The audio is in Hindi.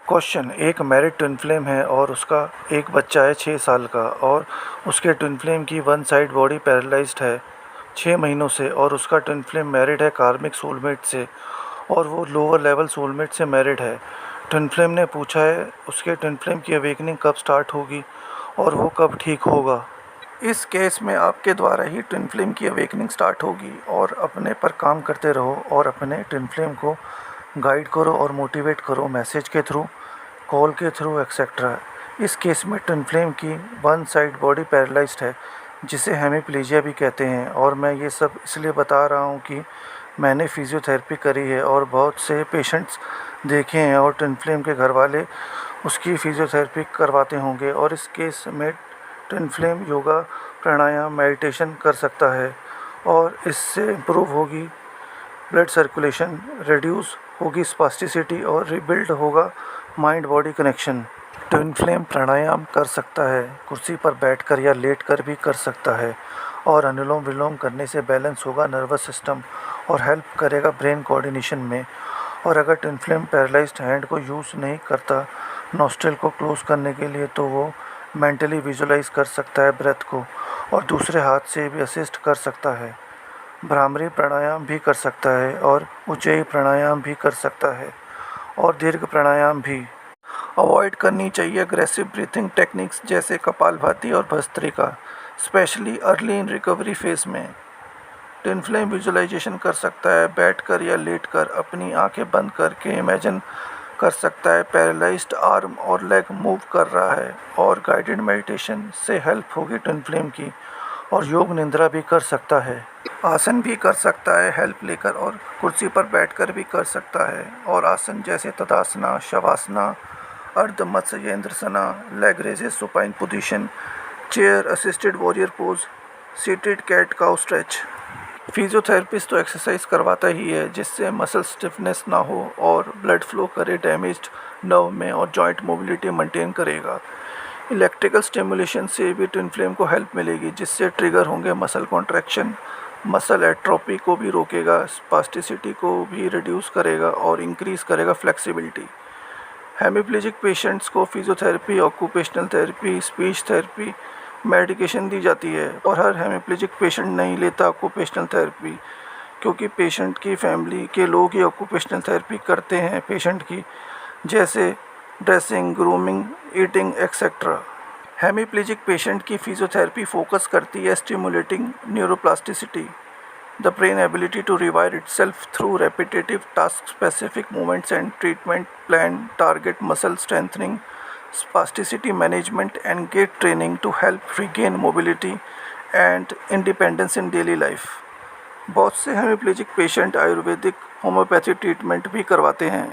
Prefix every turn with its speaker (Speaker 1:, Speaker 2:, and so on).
Speaker 1: क्वेश्चन, एक मैरिड ट्विन फ्लेम है और उसका एक बच्चा है 6 साल का और उसके ट्विन फ्लेम की वन साइड बॉडी पैरालाइज्ड है 6 महीनों से और उसका ट्विन फ्लेम मैरिड है कार्मिक सोलमेट से और वो लोअर लेवल सोलमेट से मैरिड है। ट्विन फ्लेम ने पूछा है उसके ट्विन फ्लेम की अवेकनिंग कब स्टार्ट होगी और वो कब ठीक होगा। इस केस में आपके द्वारा ही ट्विन फ्लेम की अवेकनिंग स्टार्ट होगी और अपने पर काम करते रहो और अपने ट्विन फ्लेम को गाइड करो और मोटिवेट करो मैसेज के थ्रू, कॉल के थ्रू एक्सेट्रा। इस केस में ट्विन फ्लेम की वन साइड बॉडी पैरालाइज्ड है जिसे हेमिप्लीजिया भी कहते हैं और मैं ये सब इसलिए बता रहा हूँ कि मैंने फिजियोथेरेपी करी है और बहुत से पेशेंट्स देखे हैं और ट्विन फ्लेम के घर वाले उसकी फिजियोथेरेपी करवाते होंगे और इस केस में twin flame yoga, pranayama, meditation कर सकता है और इससे इम्प्रूव होगी ब्लड सर्कुलेशन, रिड्यूस होगी स्पास्टिसिटी और रिबिल्ड होगा mind body connection. Twin flame pranayama कर सकता है, कुर्सी पर बैठकर या लेटकर भी कर सकता है और अनुलोम विलोम करने से बैलेंस होगा नर्वस सिस्टम और हेल्प करेगा ब्रेन कोऑर्डिनेशन में। और अगर ट्विन फ्लेम पैरालाइज्ड हैंड को यूज़ नहीं करता नॉस्ट्रिल को क्लोज करने के लिए तो वो मेंटली विजुलाइज कर सकता है ब्रेथ को और दूसरे हाथ से भी असिस्ट कर सकता है। भ्रामरी प्राणायाम भी कर सकता है और उज्जयी प्राणायाम भी कर सकता है और दीर्घ प्राणायाम भी। अवॉइड करनी चाहिए अग्रेसिव ब्रीथिंग टेक्निक्स जैसे कपालभाति और bhastrika, specially early in recovery phase में। ट्विन फ्लेम विजुलाइजेशन कर सकता है बैठकर या लेटकर, अपनी आंखें बंद करके इमेजिन कर सकता है पैरालाइज्ड आर्म और लेग मूव कर रहा है और गाइडेड मेडिटेशन से हेल्प होगी ट्विन फ्लेम की। और योग निंद्रा भी कर सकता है, आसन भी कर सकता है हेल्प लेकर और कुर्सी पर बैठकर भी कर सकता है और आसन जैसे tadasana, shavasana, ardha matsyendrasana, leg raises supine position, chair assisted warrior pose, seated cat cow stretch. Physiotherapist तो एक्सरसाइज करवाता ही है जिससे मसल स्टिफनेस ना हो और ब्लड फ्लो करे डैमेज्ड नर्व में और जॉइंट मोबिलिटी मेंटेन करेगा। इलेक्ट्रिकल स्टिमुलेशन से भी ट्विन फ्लेम को हेल्प मिलेगी जिससे ट्रिगर होंगे मसल कॉन्ट्रैक्शन, मसल एट्रोफी को भी रोकेगा, स्पास्टिसिटी को भी रिड्यूस करेगा और इंक्रीज़ करेगा फ्लेक्सिबिलिटी। हेमिप्लेजिक पेशेंट्स को physiotherapy, occupational therapy, speech therapy, medication दी जाती है और हर हेमिप्लेजिक पेशेंट नहीं लेता ऑक्यूपेशनल थेरेपी क्योंकि पेशेंट की फैमिली के लोग ही ऑक्यूपेशनल थेरेपी करते हैं पेशेंट की, जैसे dressing, grooming, eating etcetera. Hemiplegic patient की फिजियोथेरेपी फोकस करती है stimulating neuroplasticity, the brain ability to rewire itself through repetitive task-specific movements and treatment plan target muscle strengthening, spasticity management and gait training to help regain mobility and independence in daily life। बहुत से hemiplegic patient Ayurvedic homeopathy treatment भी करवाते हैं